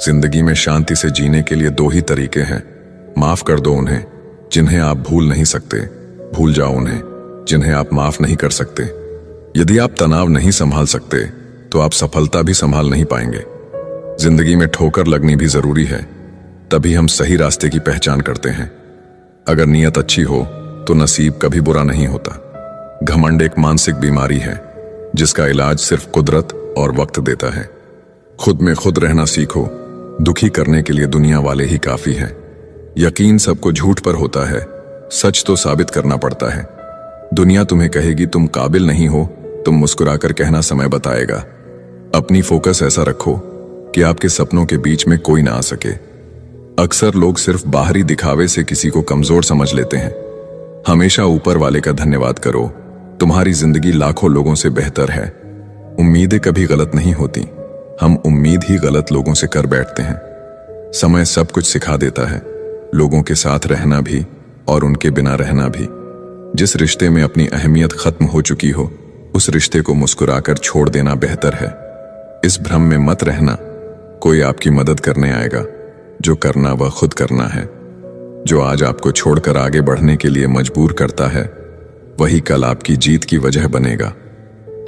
जिंदगी में शांति से जीने के लिए दो ही तरीके हैं। माफ कर दो उन्हें जिन्हें आप भूल नहीं सकते, भूल जाओ उन्हें जिन्हें आप माफ नहीं कर सकते। यदि आप तनाव नहीं संभाल सकते तो आप सफलता भी संभाल नहीं पाएंगे। जिंदगी में ठोकर लगनी भी जरूरी है, तभी हम सही रास्ते की पहचान करते हैं। अगर नीयत अच्छी हो तो नसीब कभी बुरा नहीं होता। घमंड एक मानसिक बीमारी है जिसका इलाज सिर्फ कुदरत और वक्त देता है। खुद में खुद रहना सीखो, दुखी करने के लिए दुनिया वाले ही काफी हैं। यकीन सबको झूठ पर होता है, सच तो साबित करना पड़ता है। दुनिया तुम्हें कहेगी तुम काबिल नहीं हो, तुम मुस्कुराकर कहना समय बताएगा। अपनी फोकस ऐसा रखो कि आपके सपनों के बीच में कोई ना आ सके। अक्सर लोग सिर्फ बाहरी दिखावे से किसी को कमजोर समझ लेते हैं। हमेशा ऊपर वाले का धन्यवाद करो, तुम्हारी जिंदगी लाखों लोगों से बेहतर है। उम्मीदें कभी गलत नहीं होती, हम उम्मीद ही गलत लोगों से कर बैठते हैं। समय सब कुछ सिखा देता है, लोगों के साथ रहना भी और उनके बिना रहना भी। जिस रिश्ते में अपनी अहमियत खत्म हो चुकी हो, उस रिश्ते को मुस्कुराकर छोड़ देना बेहतर है। इस भ्रम में मत रहना कोई आपकी मदद करने आएगा, जो करना वह खुद करना है। जो आज आपको छोड़कर आगे बढ़ने के लिए मजबूर करता है, वही कल आपकी जीत की वजह बनेगा।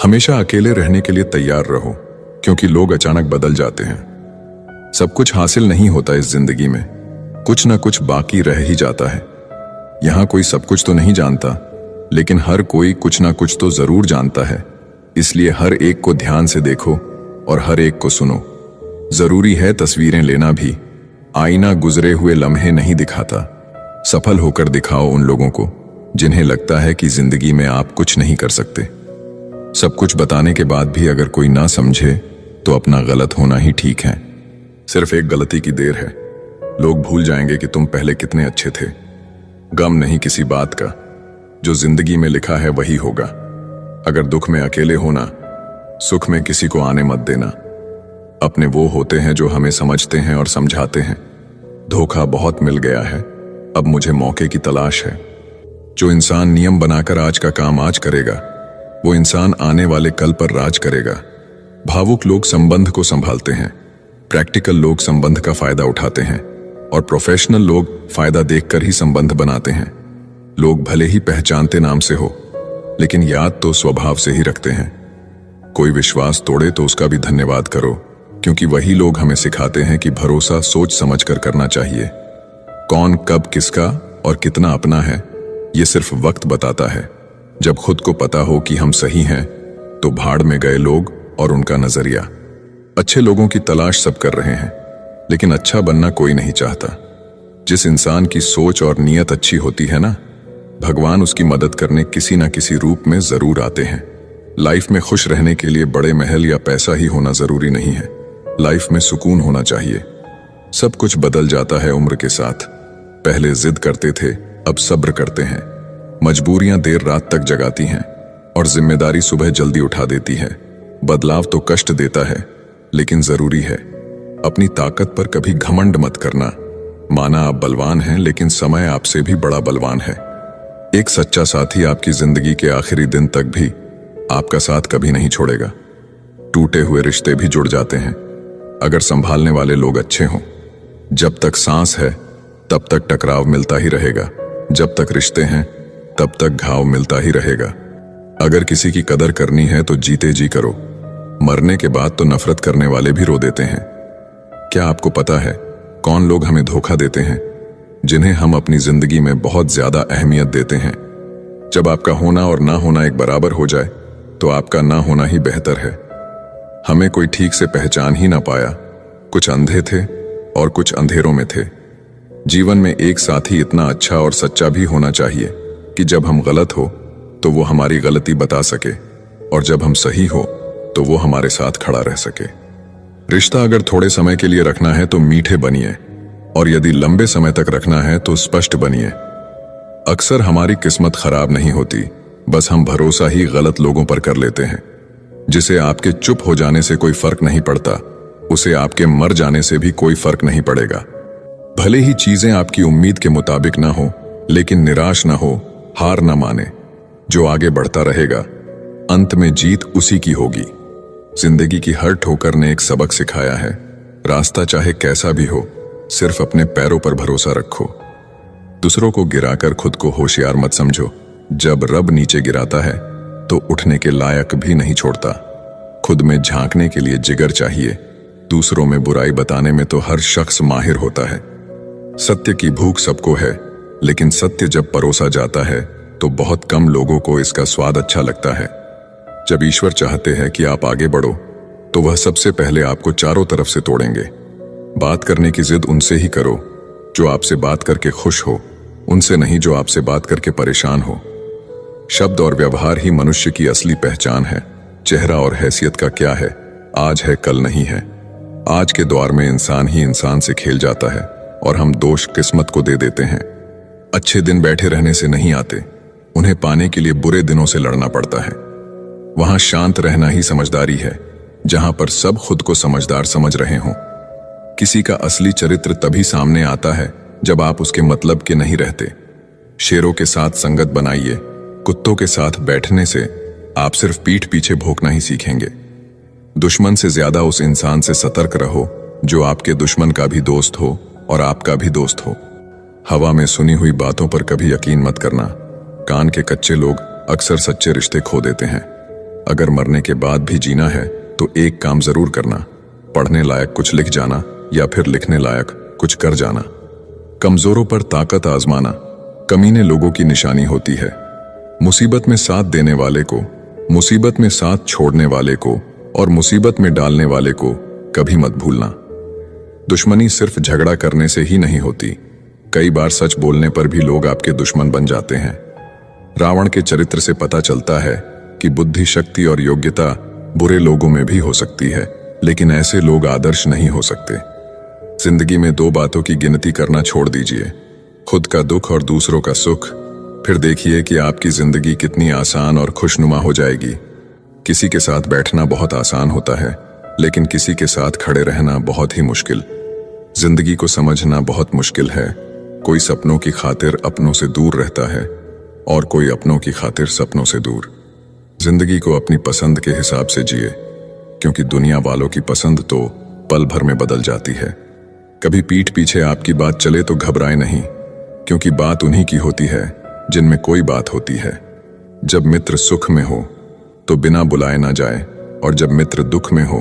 हमेशा अकेले रहने के लिए तैयार रहो, क्योंकि लोग अचानक बदल जाते हैं। सब कुछ हासिल नहीं होता इस जिंदगी में, कुछ ना कुछ बाकी रह ही जाता है। यहां कोई सब कुछ तो नहीं जानता, लेकिन हर कोई कुछ ना कुछ तो जरूर जानता है। इसलिए हर एक को ध्यान से देखो और हर एक को सुनो। जरूरी है तस्वीरें लेना भी, आईना गुजरे हुए लम्हे नहीं दिखाता। सफल होकर दिखाओ उन लोगों को जिन्हें लगता है कि जिंदगी में आप कुछ नहीं कर सकते। सब कुछ बताने के बाद भी अगर कोई ना समझे तो अपना गलत होना ही ठीक है। सिर्फ एक गलती की देर है, लोग भूल जाएंगे कि तुम पहले कितने अच्छे थे। गम नहीं किसी बात का, जो जिंदगी में लिखा है वही होगा। अगर दुख में अकेले होना, सुख में किसी को आने मत देना। अपने वो होते हैं जो हमें समझते हैं और समझाते हैं। धोखा बहुत मिल गया है, अब मुझे मौके की तलाश है। जो इंसान नियम बनाकर आज का काम आज करेगा, वो इंसान आने वाले कल पर राज करेगा। भावुक लोग संबंध को संभालते हैं, प्रैक्टिकल लोग संबंध का फायदा उठाते हैं और प्रोफेशनल लोग फायदा देखकर ही संबंध बनाते हैं। लोग भले ही पहचानते नाम से हो, लेकिन याद तो स्वभाव से ही रखते हैं। कोई विश्वास तोड़े तो उसका भी धन्यवाद करो, क्योंकि वही लोग हमें सिखाते हैं कि भरोसा सोच समझकर करना चाहिए। कौन कब किसका और कितना अपना है, ये सिर्फ वक्त बताता है। जब खुद को पता हो कि हम सही हैं, तो भाड़ में गए लोग और उनका नजरिया। अच्छे लोगों की तलाश सब कर रहे हैं, लेकिन अच्छा बनना कोई नहीं चाहता। जिस इंसान की सोच और नीयत अच्छी होती है ना, भगवान उसकी मदद करने किसी ना किसी रूप में जरूर आते हैं। लाइफ में खुश रहने के लिए बड़े महल या पैसा ही होना जरूरी नहीं है, लाइफ में सुकून होना चाहिए। सब कुछ बदल जाता है उम्र के साथ। पहले जिद करते थे, अब सब्र करते हैं। मजबूरियां देर रात तक जगाती हैं और जिम्मेदारी सुबह जल्दी उठा देती है। बदलाव तो कष्ट देता है, लेकिन जरूरी है। अपनी ताकत पर कभी घमंड मत करना। माना आप बलवान हैं, लेकिन समय आपसे भी बड़ा बलवान है। एक सच्चा साथी आपकी जिंदगी के आखिरी दिन तक भी आपका साथ कभी नहीं छोड़ेगा। टूटे हुए रिश्ते भी जुड़ जाते हैं अगर संभालने वाले लोग अच्छे हों। जब तक सांस है तब तक टकराव मिलता ही रहेगा, जब तक रिश्ते हैं तब तक घाव मिलता ही रहेगा। अगर किसी की कदर करनी है तो जीते जी करो, मरने के बाद तो नफरत करने वाले भी रो देते हैं। क्या आपको पता है कौन लोग हमें धोखा देते हैं? जिन्हें हम अपनी जिंदगी में बहुत ज्यादा अहमियत देते हैं। जब आपका होना और ना होना एक बराबर हो जाए, तो आपका ना होना ही बेहतर है। हमें कोई ठीक से पहचान ही ना पाया, कुछ अंधे थे और कुछ अंधेरों में थे। जीवन में एक साथी इतना अच्छा और सच्चा भी होना चाहिए कि जब हम गलत हो तो वो हमारी गलती बता सके, और जब हम सही हो तो वो हमारे साथ खड़ा रह सके। रिश्ता अगर थोड़े समय के लिए रखना है तो मीठे बनिए, और यदि लंबे समय तक रखना है तो स्पष्ट बनिए। अक्सर हमारी किस्मत खराब नहीं होती, बस हम भरोसा ही गलत लोगों पर कर लेते हैं। जिसे आपके चुप हो जाने से कोई फर्क नहीं पड़ता, उसे आपके मर जाने से भी कोई फर्क नहीं पड़ेगा। भले ही चीजें आपकी उम्मीद के मुताबिक ना हो, लेकिन निराश ना हो, हार ना माने। जो आगे बढ़ता रहेगा, अंत में जीत उसी की होगी। जिंदगी की हर ठोकर ने एक सबक सिखाया है। रास्ता चाहे कैसा भी हो, सिर्फ अपने पैरों पर भरोसा रखो। दूसरों को गिराकर खुद को होशियार मत समझो। जब रब नीचे गिराता है तो उठने के लायक भी नहीं छोड़ता। खुद में झांकने के लिए जिगर चाहिए। दूसरों में बुराई बताने में तो हर शख्स माहिर होता है। सत्य की भूख सबको है, लेकिन सत्य जब परोसा जाता है तो बहुत कम लोगों को इसका स्वाद अच्छा लगता है। जब ईश्वर चाहते हैं कि आप आगे बढ़ो, तो वह सबसे पहले आपको चारों तरफ से तोड़ेंगे। बात करने की जिद उनसे ही करो जो आपसे बात करके खुश हो, उनसे नहीं जो आपसे बात करके परेशान हो। शब्द और व्यवहार ही मनुष्य की असली पहचान है। चेहरा और हैसियत का क्या है, आज है कल नहीं है। आज के दौर में इंसान ही इंसान से खेल जाता है और हम दोष किस्मत को दे देते हैं। अच्छे दिन बैठे रहने से नहीं आते, उन्हें पाने के लिए बुरे दिनों से लड़ना पड़ता है। वहां शांत रहना ही समझदारी है, जहां पर सब खुद को समझदार समझ रहे हों। किसी का असली चरित्र तभी सामने आता है जब आप उसके मतलब के नहीं रहते। शेरों के साथ संगत बनाइए, कुत्तों के साथ बैठने से आप सिर्फ पीठ पीछे भौंकना ही सीखेंगे। दुश्मन से ज्यादा उस इंसान से सतर्क रहो जो आपके दुश्मन का भी दोस्त हो और आपका भी दोस्त हो। हवा में सुनी हुई बातों पर कभी यकीन मत करना। कान के कच्चे लोग अक्सर सच्चे रिश्ते खो देते हैं। अगर मरने के बाद भी जीना है तो एक काम जरूर करना, पढ़ने लायक कुछ लिख जाना या फिर लिखने लायक कुछ कर जाना। कमजोरों पर ताकत आजमाना कमीने लोगों की निशानी होती है। मुसीबत में साथ देने वाले को, मुसीबत में साथ छोड़ने वाले को और मुसीबत में डालने वाले को कभी मत भूलना। दुश्मनी सिर्फ झगड़ा करने से ही नहीं होती, कई बार सच बोलने पर भी लोग आपके दुश्मन बन जाते हैं। रावण के चरित्र से पता चलता है कि बुद्धि, शक्ति और योग्यता बुरे लोगों में भी हो सकती है, लेकिन ऐसे लोग आदर्श नहीं हो सकते। जिंदगी में दो बातों की गिनती करना छोड़ दीजिए, खुद का दुख और दूसरों का सुख। फिर देखिए कि आपकी जिंदगी कितनी आसान और खुशनुमा हो जाएगी। किसी के साथ बैठना बहुत आसान होता है, लेकिन किसी के साथ खड़े रहना बहुत ही मुश्किल। जिंदगी को समझना बहुत मुश्किल है। कोई सपनों की खातिर अपनों से दूर रहता है और कोई अपनों की खातिर सपनों से दूर। जिंदगी को अपनी पसंद के हिसाब से जिए, क्योंकि दुनिया वालों की पसंद तो पल भर में बदल जाती है। कभी पीठ पीछे आपकी बात चले तो घबराए नहीं, क्योंकि बात उन्हीं की होती है जिनमें कोई बात होती है। जब मित्र सुख में हो तो बिना बुलाए ना जाए, और जब मित्र दुख में हो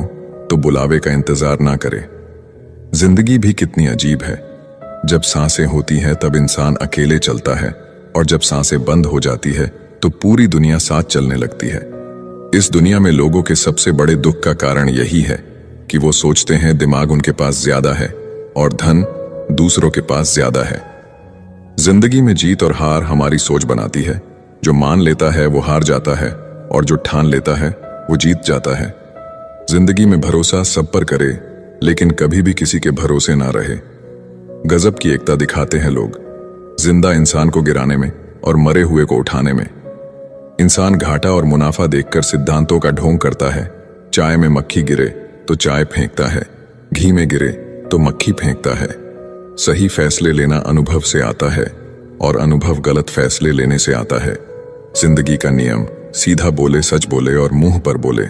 तो बुलावे का इंतजार ना करे। जिंदगी भी कितनी अजीब है। जब सांसें होती हैं तब इंसान अकेले चलता है, और जब सांसें बंद हो जाती है तो पूरी दुनिया साथ चलने लगती है। इस दुनिया में लोगों के सबसे बड़े दुख का कारण यही है कि वो सोचते हैं दिमाग उनके पास ज्यादा है और धन दूसरों के पास ज्यादा है। जिंदगी में जीत और हार हमारी सोच बनाती है। जो मान लेता है वो हार जाता है, और जो ठान लेता है वो जीत जाता है। जिंदगी में भरोसा सब पर करे, लेकिन कभी भी किसी के भरोसे ना रहे। गजब की एकता दिखाते हैं लोग, जिंदा इंसान को गिराने में और मरे हुए को उठाने में। इंसान घाटा और मुनाफा देखकर सिद्धांतों का ढोंग करता है। चाय में मक्खी गिरे तो चाय फेंकता है, घी में गिरे तो मक्खी फेंकता है। सही फैसले लेना अनुभव से आता है, और अनुभव गलत फैसले लेने से आता है। जिंदगी का नियम सीधा बोले, सच बोले और मुंह पर बोले।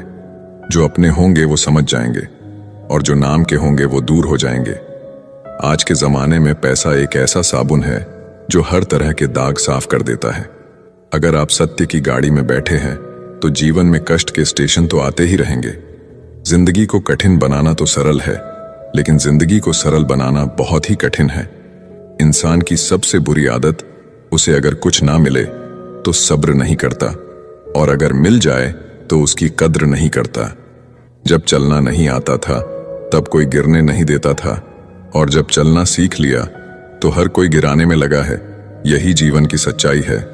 जो अपने होंगे वो समझ जाएंगे, और जो नाम के होंगे वो दूर हो जाएंगे। आज के जमाने में पैसा एक ऐसा साबुन है जो हर तरह के दाग साफ कर देता है। अगर आप सत्य की गाड़ी में बैठे हैं तो जीवन में कष्ट के स्टेशन तो आते ही रहेंगे। जिंदगी को कठिन बनाना तो सरल है, लेकिन जिंदगी को सरल बनाना बहुत ही कठिन है। इंसान की सबसे बुरी आदत, उसे अगर कुछ ना मिले तो सब्र नहीं करता, और अगर मिल जाए तो उसकी कद्र नहीं करता। जब चलना नहीं आता था तब कोई गिरने नहीं देता था, और जब चलना सीख लिया तो हर कोई गिराने में लगा है। यही जीवन की सच्चाई है।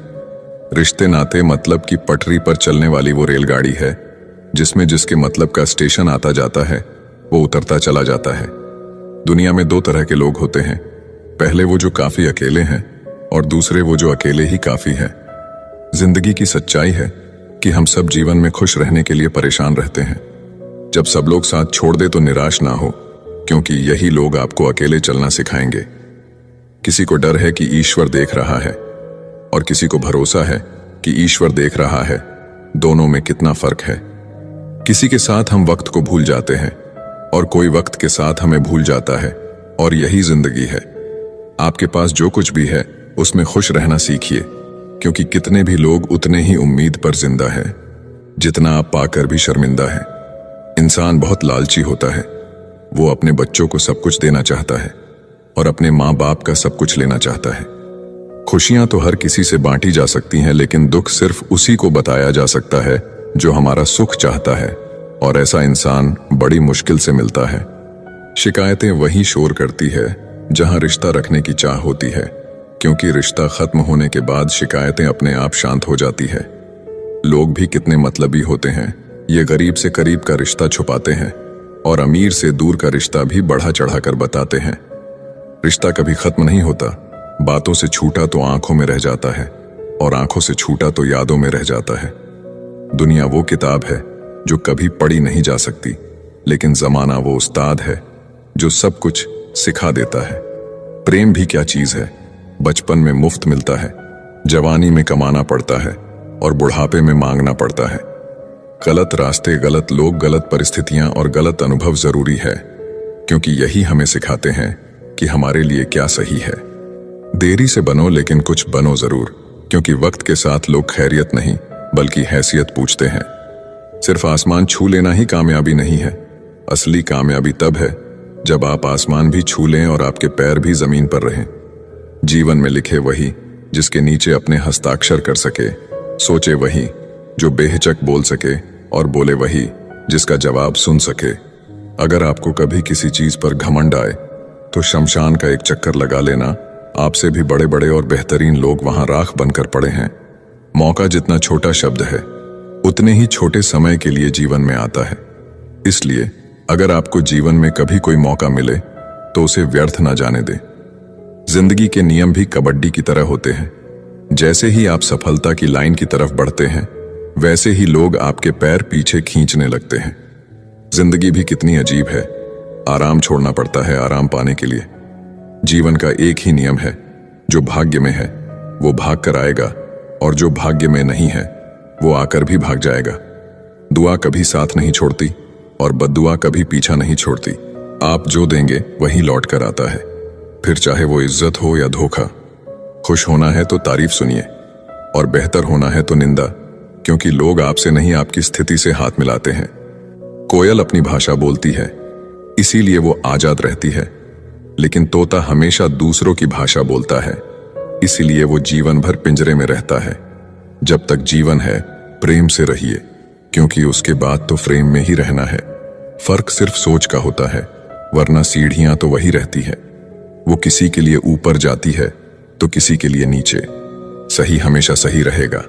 रिश्ते नाते मतलब की पटरी पर चलने वाली वो रेलगाड़ी है जिसमें जिसके मतलब का स्टेशन आता जाता है वो उतरता चला जाता है। दुनिया में दो तरह के लोग होते हैं, पहले वो जो काफी अकेले हैं, और दूसरे वो जो अकेले ही काफी है। जिंदगी की सच्चाई है कि हम सब जीवन में खुश रहने के लिए परेशान रहते हैं। जब सब लोग साथ छोड़ दे तो निराश ना हो, क्योंकि यही लोग आपको अकेले चलना सिखाएंगे। किसी को डर है कि ईश्वर देख रहा है, और किसी को भरोसा है कि ईश्वर देख रहा है। दोनों में कितना फर्क है। किसी के साथ हम वक्त को भूल जाते हैं, और कोई वक्त के साथ हमें भूल जाता है, और यही जिंदगी है। आपके पास जो कुछ भी है उसमें खुश रहना सीखिए, क्योंकि कितने भी लोग उतने ही उम्मीद पर जिंदा है जितना आप पाकर भी शर्मिंदा है। इंसान बहुत लालची होता है। वो अपने बच्चों को सब कुछ देना चाहता है और अपने माँ बाप का सब कुछ लेना चाहता है। खुशियां तो हर किसी से बांटी जा सकती हैं, लेकिन दुख सिर्फ उसी को बताया जा सकता है जो हमारा सुख चाहता है, और ऐसा इंसान बड़ी मुश्किल से मिलता है। शिकायतें वही शोर करती है जहां रिश्ता रखने की चाह होती है, क्योंकि रिश्ता खत्म होने के बाद शिकायतें अपने आप शांत हो जाती है। लोग भी कितने मतलबी होते हैं। ये गरीब से करीब का रिश्ता छुपाते हैं और अमीर से दूर का रिश्ता भी बढ़ा चढ़ा कर बताते हैं। रिश्ता कभी खत्म नहीं होता। बातों से छूटा तो आंखों में रह जाता है, और आंखों से छूटा तो यादों में रह जाता है। दुनिया वो किताब है जो कभी पढ़ी नहीं जा सकती, लेकिन जमाना वो उस्ताद है जो सब कुछ सिखा देता है। प्रेम भी क्या चीज है, बचपन में मुफ्त मिलता है, जवानी में कमाना पड़ता है और बुढ़ापे में मांगना पड़ता है। गलत रास्ते, गलत लोग, गलत परिस्थितियां और गलत अनुभव जरूरी है, क्योंकि यही हमें सिखाते हैं कि हमारे लिए क्या सही है। देरी से बनो, लेकिन कुछ बनो जरूर, क्योंकि वक्त के साथ लोग खैरियत नहीं बल्कि हैसियत पूछते हैं। सिर्फ आसमान छू लेना ही कामयाबी नहीं है। असली कामयाबी तब है जब आप आसमान भी छू लें और आपके पैर भी जमीन पर रहें। जीवन में लिखे वही जिसके नीचे अपने हस्ताक्षर कर सके, सोचे वही जो बेहिचक बोल सके, और बोले वही जिसका जवाब सुन सके। अगर आपको कभी किसी चीज पर घमंड आए तो शमशान का एक चक्कर लगा लेना। आपसे भी बड़े बड़े और बेहतरीन लोग वहां राख बनकर पड़े हैं। मौका जितना छोटा शब्द है, उतने ही छोटे समय के लिए जीवन में आता है। इसलिए अगर आपको जीवन में कभी कोई मौका मिले तो उसे व्यर्थ ना जाने दें। जिंदगी के नियम भी कबड्डी की तरह होते हैं। जैसे ही आप सफलता की लाइन की तरफ बढ़ते हैं, वैसे ही लोग आपके पैर पीछे खींचने लगते हैं। जिंदगी भी कितनी अजीब है। आराम छोड़ना पड़ता है आराम पाने के लिए। जीवन का एक ही नियम है, जो भाग्य में है वो भाग कर आएगा, और जो भाग्य में नहीं है वो आकर भी भाग जाएगा। दुआ कभी साथ नहीं छोड़ती और बद्दुआ कभी पीछा नहीं छोड़ती। आप जो देंगे वही लौट कर आता है, फिर चाहे वो इज्जत हो या धोखा। खुश होना है तो तारीफ सुनिए, और बेहतर होना है तो निंदा, क्योंकि लोग आपसे नहीं आपकी स्थिति से हाथ मिलाते हैं। कोयल अपनी भाषा बोलती है, इसीलिए वो आजाद रहती है, लेकिन तोता हमेशा दूसरों की भाषा बोलता है, इसीलिए वो जीवन भर पिंजरे में रहता है। जब तक जीवन है प्रेम से रहिए, क्योंकि उसके बाद तो फ्रेम में ही रहना है। फर्क सिर्फ सोच का होता है, वरना सीढ़ियां तो वही रहती है। वो किसी के लिए ऊपर जाती है तो किसी के लिए नीचे। सही हमेशा सही रहेगा।